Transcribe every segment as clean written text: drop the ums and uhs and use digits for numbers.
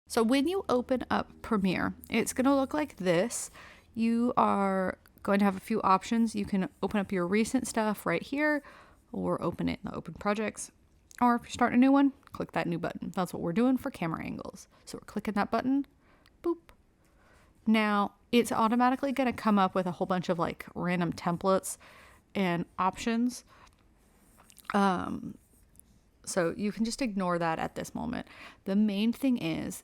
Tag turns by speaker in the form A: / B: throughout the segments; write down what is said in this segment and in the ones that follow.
A: So when you open up Premiere, it's going to look like this. You are going to have a few options. You can open up your recent stuff right here, or open it in the open projects. Or if you're starting a new one, click that new button. That's what we're doing for camera angles. So we're clicking that button, boop. Now it's automatically going to come up with a whole bunch of like random templates and options. So you can just ignore that at this moment. The main thing is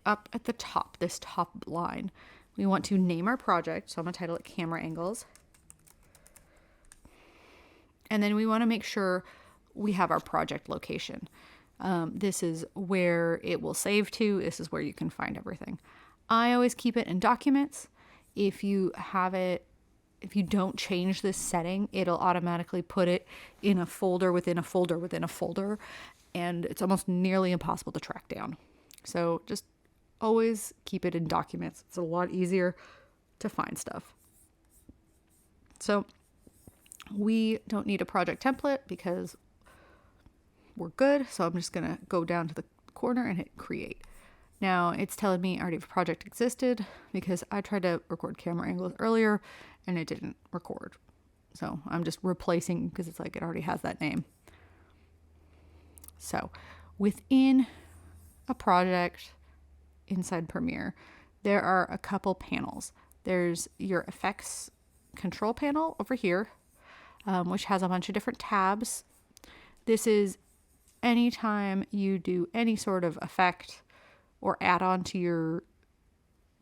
A: up at the top, this top line. We want to name our project. So I'm going to title it Camera Angles. And then we want to make sure we have our project location. This is where it will save to. This is where you can find everything. I always keep it in Documents. If you don't change this setting, it'll automatically put it in a folder within a folder within a folder, and it's almost nearly impossible to track down. So just always keep it in Documents. It's a lot easier to find stuff. So we don't need a project template because we're good. So I'm just going to go down to the corner and hit Create. Now it's telling me I already have a project existed because I tried to record camera angles earlier and it didn't record. So I'm just replacing because it's like it already has that name. So within a project inside Premiere, there are a couple panels. There's your effects control panel over here, which has a bunch of different tabs. This is anytime you do any sort of effect or add on to your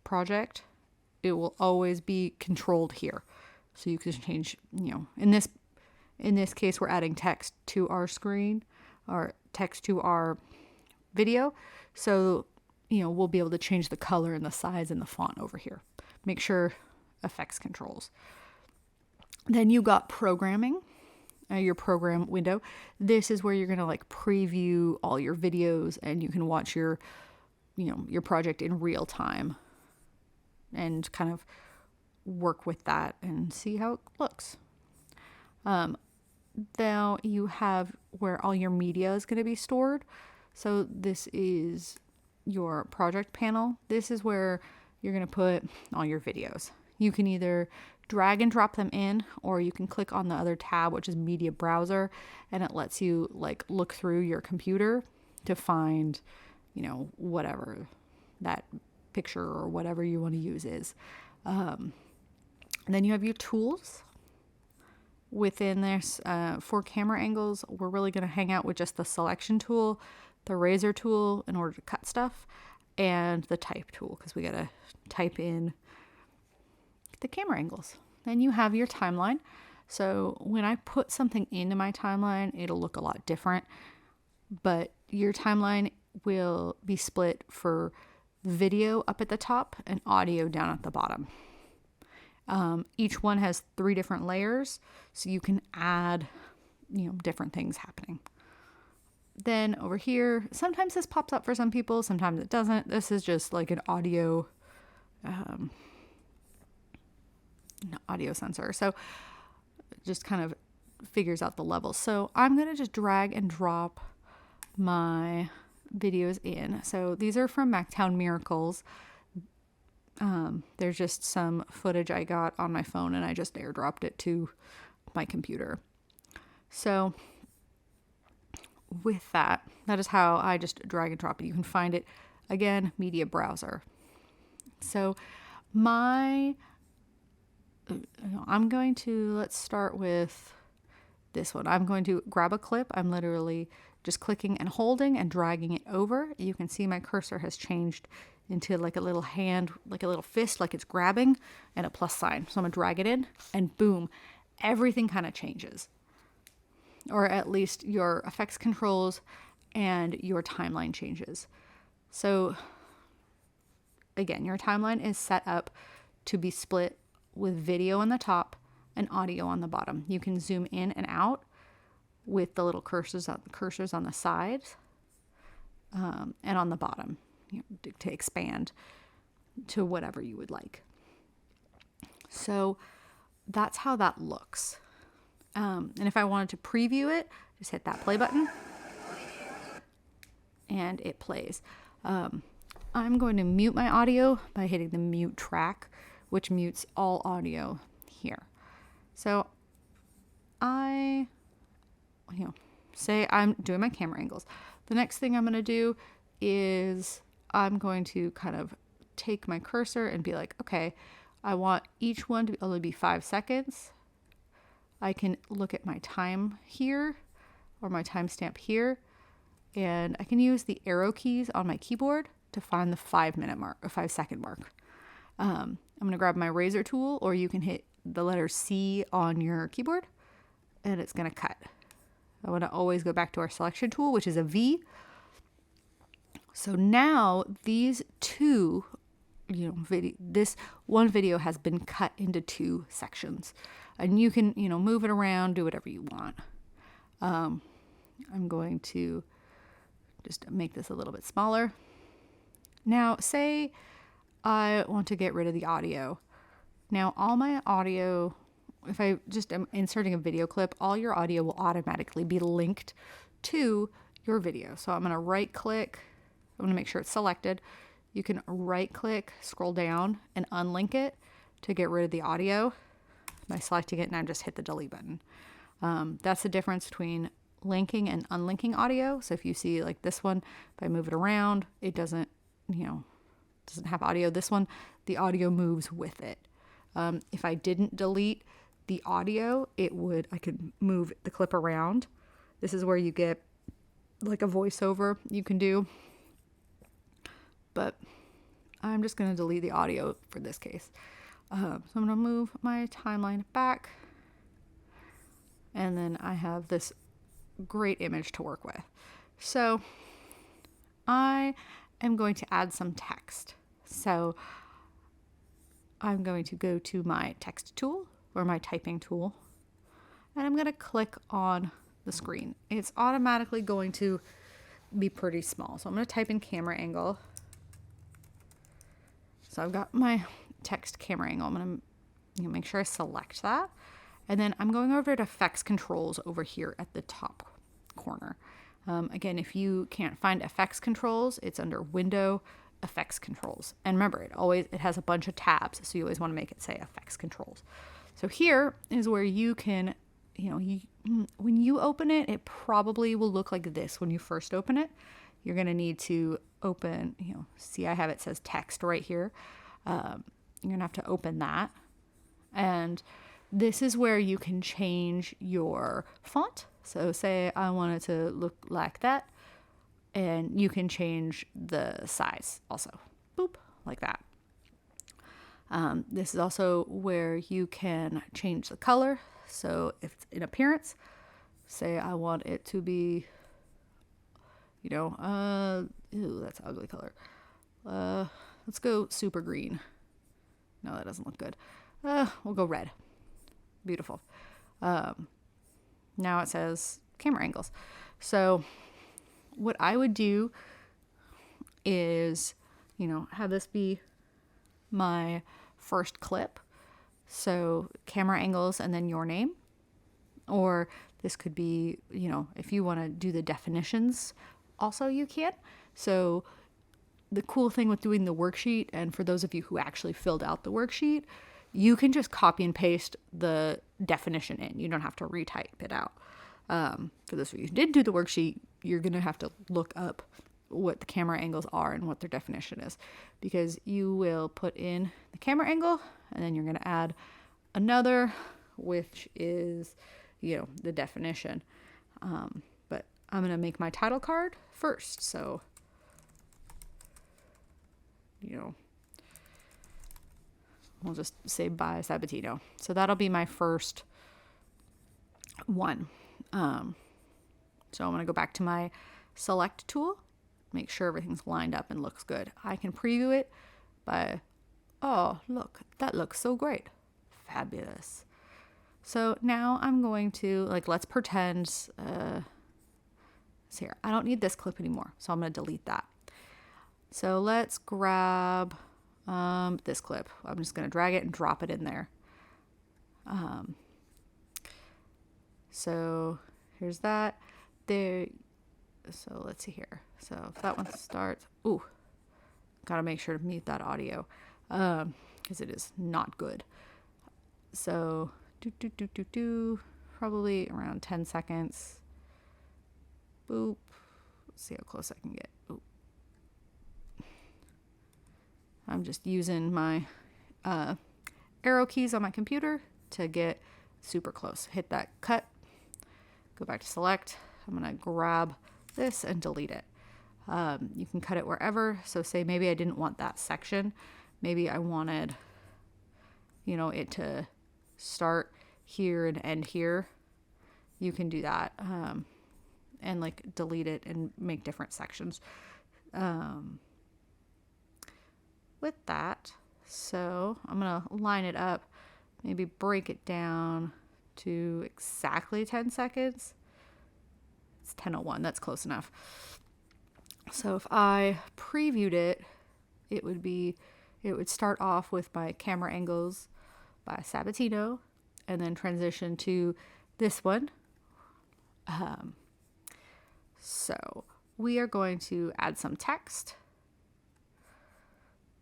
A: project, it will always be controlled here. So you can change, in this case, we're adding text to our screen or text to our video. So, we'll be able to change the color and the size and the font over here. Make sure effects controls. Then you got programming, your program window. This is where you're going to like preview all your videos and you can watch your project in real time and kind of work with that and see how it looks. Now you have where all your media is going to be stored. So this is your project panel. This is where you're going to put all your videos. You can either drag and drop them in, or you can click on the other tab, which is Media Browser, and it lets you like look through your computer to find, whatever that picture or whatever you want to use is. And then you have your tools. Within this, for camera angles, we're really going to hang out with just the selection tool, the razor tool in order to cut stuff, and the type tool because we got to type in the camera angles. Then you have your timeline. So when I put something into my timeline, it'll look a lot different, but your timeline will be split for video up at the top and audio down at the bottom. Each one has 3 different layers, so you can add, different things happening. Then over here, sometimes this pops up for some people, sometimes it doesn't. This is just like an audio sensor. So it just kind of figures out the levels. So I'm going to just drag and drop my videos in. So these are from Mactown Miracles. There's just some footage I got on my phone and I just airdropped it to my computer. So with that is how I just drag and drop it. You can find it again, Media Browser. So let's start with this one. I'm going to grab a clip. I'm literally just clicking and holding and dragging it over. You can see my cursor has changed into like a little hand, like a little fist, like it's grabbing, and a plus sign. So I'm gonna drag it in and boom, everything kind of changes. Or at least your effects controls and your timeline changes. So again, your timeline is set up to be split with video on the top and audio on the bottom. You can zoom in and out with the little cursors on the sides and on the bottom, to expand to whatever you would like. So that's how that looks. And if I wanted to preview it, just hit that play button and it plays. I'm going to mute my audio by hitting the mute track, which mutes all audio here. So I, say I'm doing my camera angles. The next thing I'm going to do is I'm going to kind of take my cursor and be like, okay, I want each one to only be 5 seconds. I can look at my time here or my timestamp here, and I can use the arrow keys on my keyboard to find the 5-minute mark or 5-second mark. I'm going to grab my razor tool, or you can hit the letter C on your keyboard and it's going to cut. I want to always go back to our selection tool, which is a V. So now these two, this one video has been cut into 2 sections, and you can, move it around, do whatever you want. I'm going to just make this a little bit smaller. Now, say I want to get rid of the audio. Now, all my audio, if I just am inserting a video clip, all your audio will automatically be linked to your video. So I'm going to right click. I'm going to make sure it's selected. You can right click, scroll down, and unlink it to get rid of the audio by selecting it, and I just hit the delete button. That's the difference between linking and unlinking audio. So if you see like this one, if I move it around, it doesn't have audio. This one, the audio moves with it. If I didn't delete the audio, I could move the clip around. This is where you get like a voiceover you can do. But I'm just going to delete the audio for this case. So I'm going to move my timeline back. And then I have this great image to work with. So I am going to add some text. So I'm going to go to my text tool or my typing tool, and I'm going to click on the screen. It's automatically going to be pretty small. So I'm going to type in camera angle. So I've got my text camera angle. I'm going to make sure I select that. And then I'm going over to effects controls over here at the top corner. Again, if you can't find effects controls, it's under window effects controls. And remember, it has a bunch of tabs, so you always want to make it say effects controls. So here is where you can, when you open it, it probably will look like this when you first open it. You're going to need to open, see I have it says text right here. You're going to have to open that. And this is where you can change your font. So say I want it to look like that, and you can change the size also. Boop, like that. This is also where you can change the color. So if it's in appearance, say I want it to be, ew, that's an ugly color. Let's go super green. No, that doesn't look good. We'll go red. Beautiful. Now it says camera angles. So what I would do is, have this be my first clip. So camera angles and then your name. Or this could be, if you want to do the definitions, also you can. So the cool thing with doing the worksheet, and for those of you who actually filled out the worksheet, you can just copy and paste the definition in. You don't have to retype it out. For those of you who did do the worksheet, you're going to have to look up what the camera angles are and what their definition is, because you will put in the camera angle and then you're going to add another, which is, the definition. But I'm going to make my title card first. So, we'll just say by Sabatino. So that'll be my first one. So I'm going to go back to my select tool, make sure everything's lined up and looks good. I can preview it by, oh, look, that looks so great. Fabulous. So now I'm going to, let's pretend, here, I don't need this clip anymore. So I'm going to delete that. So let's grab this clip. I'm just going to drag it and drop it in there. So here's that. There. So let's see here. So if that one starts, ooh, gotta make sure to mute that audio because it is not good. So probably around 10 seconds. Boop. Let's see how close I can get. Boop. I'm just using my arrow keys on my computer to get super close. Hit that cut, go back to select. I'm gonna grab this and delete it. You can cut it wherever. So say maybe I didn't want that section. Maybe I wanted, it to start here and end here. You can do that. And like delete it and make different sections. With that, so I'm gonna line it up, maybe break it down to exactly 10 seconds. It's 10:01, that's close enough. So if I previewed it, it would start off with my camera angles by Sabatino and then transition to this one. So we are going to add some text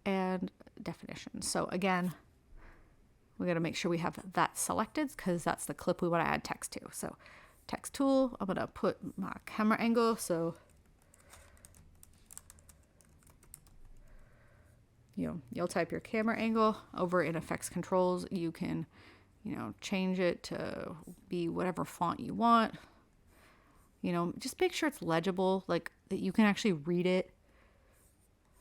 A: and definition. So again, we got to make sure we have that selected because that's the clip we want to add text to. So text tool, I'm going to put my camera angle. So, you'll type your camera angle over in effects controls. You can, change it to be whatever font you want. Just make sure it's legible, like that you can actually read it.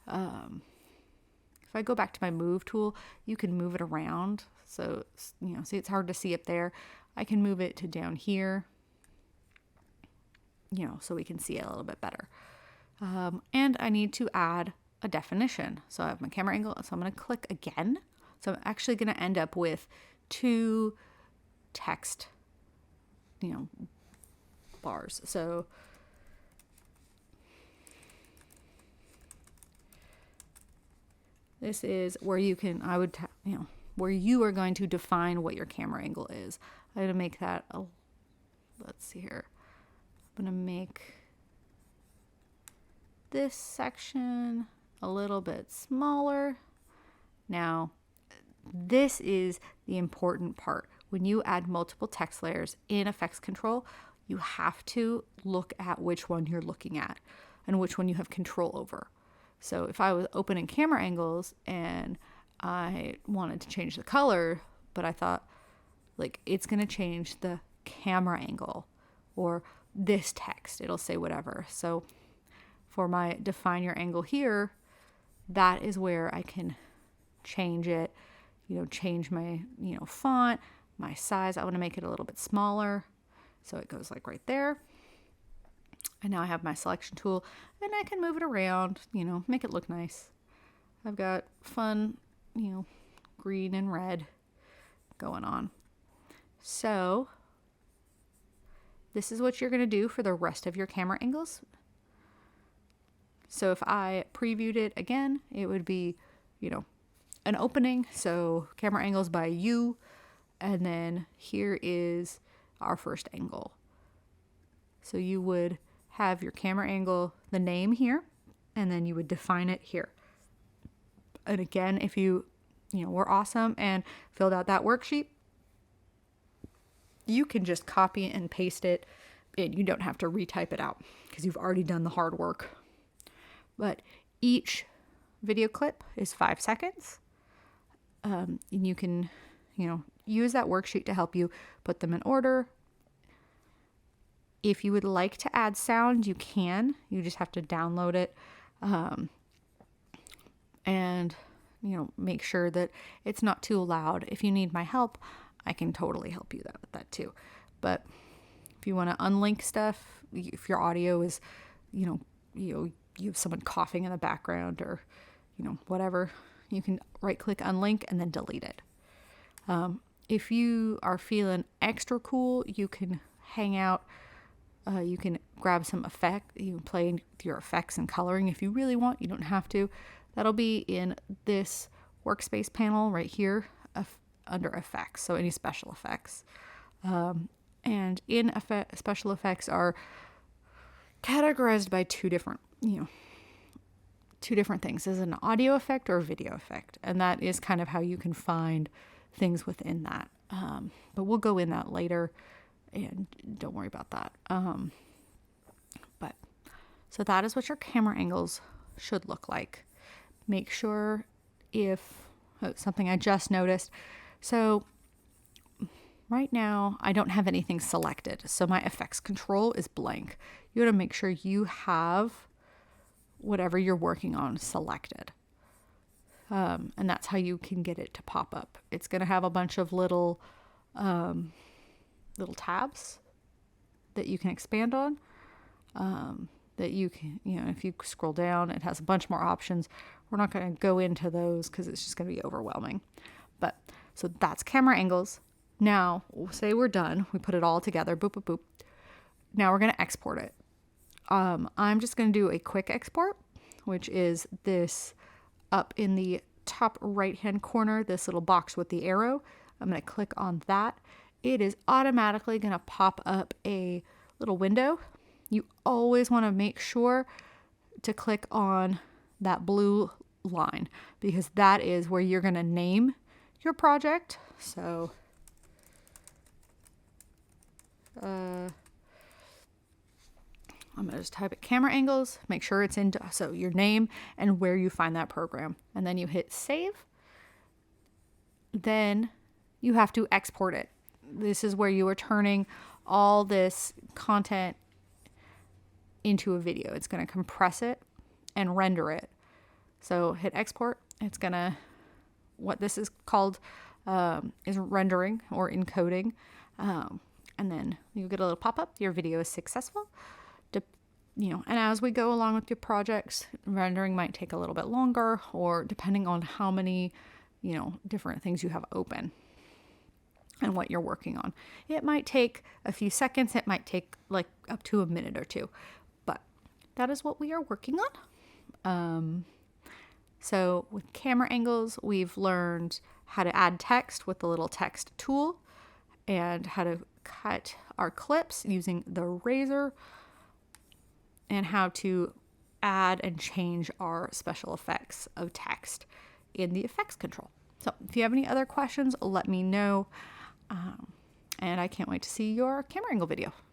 A: If I go back to my move tool, you can move it around. So, see, it's hard to see up there. I can move it to down here, so we can see it a little bit better. And I need to add a definition. So I have my camera angle. So I'm going to click again. So I'm actually going to end up with 2 text, bars. So this is where you can, where you are going to define what your camera angle is. I'm going to make that, let's see here. I'm going to make this section a little bit smaller. Now, this is the important part. When you add multiple text layers in effects control, you have to look at which one you're looking at and which one you have control over. So if I was opening camera angles and I wanted to change the color, but I thought like it's going to change the camera angle or this text, it'll say whatever. So for my define your angle here, that is where I can change it, change my, font, my size. I want to make it a little bit smaller. So it goes like right there. And now I have my selection tool and I can move it around, make it look nice. I've got fun, green and red going on. So this is what you're going to do for the rest of your camera angles. So if I previewed it again, it would be, an opening. So camera angles by you. And then here is our first angle. So you would have your camera angle, the name here, and then you would define it here. And again, if you were awesome and filled out that worksheet, you can just copy and paste it and you don't have to retype it out because you've already done the hard work. But each video clip is 5 seconds. And you can, use that worksheet to help you put them in order. If you would like to add sound, you can. You just have to download it. And, make sure that it's not too loud. If you need my help, I can totally help you with that too. But if you want to unlink stuff, if your audio is, you have someone coughing in the background or, whatever, you can right click unlink and then delete it. If you are feeling extra cool, you can hang out. You can grab some effect. You can play with your effects and coloring if you really want. You don't have to. That'll be in this workspace panel right here under effects. So any special effects. And in special effects are categorized by 2 different, two different things. Is it an audio effect or a video effect? And that is kind of how you can find things within that. But we'll go in that later, and don't worry about that. But so that is what your camera angles should look like. Make sure something I just noticed. So right now I don't have anything selected. So my effects control is blank. You want to make sure you have whatever you're working on selected. And that's how you can get it to pop up. It's going to have a bunch of little tabs that you can expand on. That you can, if you scroll down, it has a bunch more options. We're not going to go into those because it's just going to be overwhelming. But so that's camera angles. Now, say we're done. We put it all together. Boop, boop, boop. Now we're going to export it. I'm just going to do a quick export, which is this up in the top right-hand corner, this little box with the arrow. I'm going to click on that. It is automatically going to pop up a little window. You always want to make sure to click on that blue line because that is where you're going to name your project. So I'm going to just type it camera angles, make sure it's so your name and where you find that program. And then you hit save. Then you have to export it. This is where you are turning all this content into a video. It's going to compress it and render it. So hit export. It's going to, what this is called is rendering or encoding. And then you get a little pop-up. Your video is successful. And as we go along with your projects, rendering might take a little bit longer, or depending on how many, different things you have open and what you're working on. It might take a few seconds. It might take like up to a minute or two, but that is what we are working on. So with camera angles, we've learned how to add text with the little text tool and how to cut our clips using the razor, and how to add and change our special effects of text in the effects control. So if you have any other questions, let me know. And I can't wait to see your camera angle video.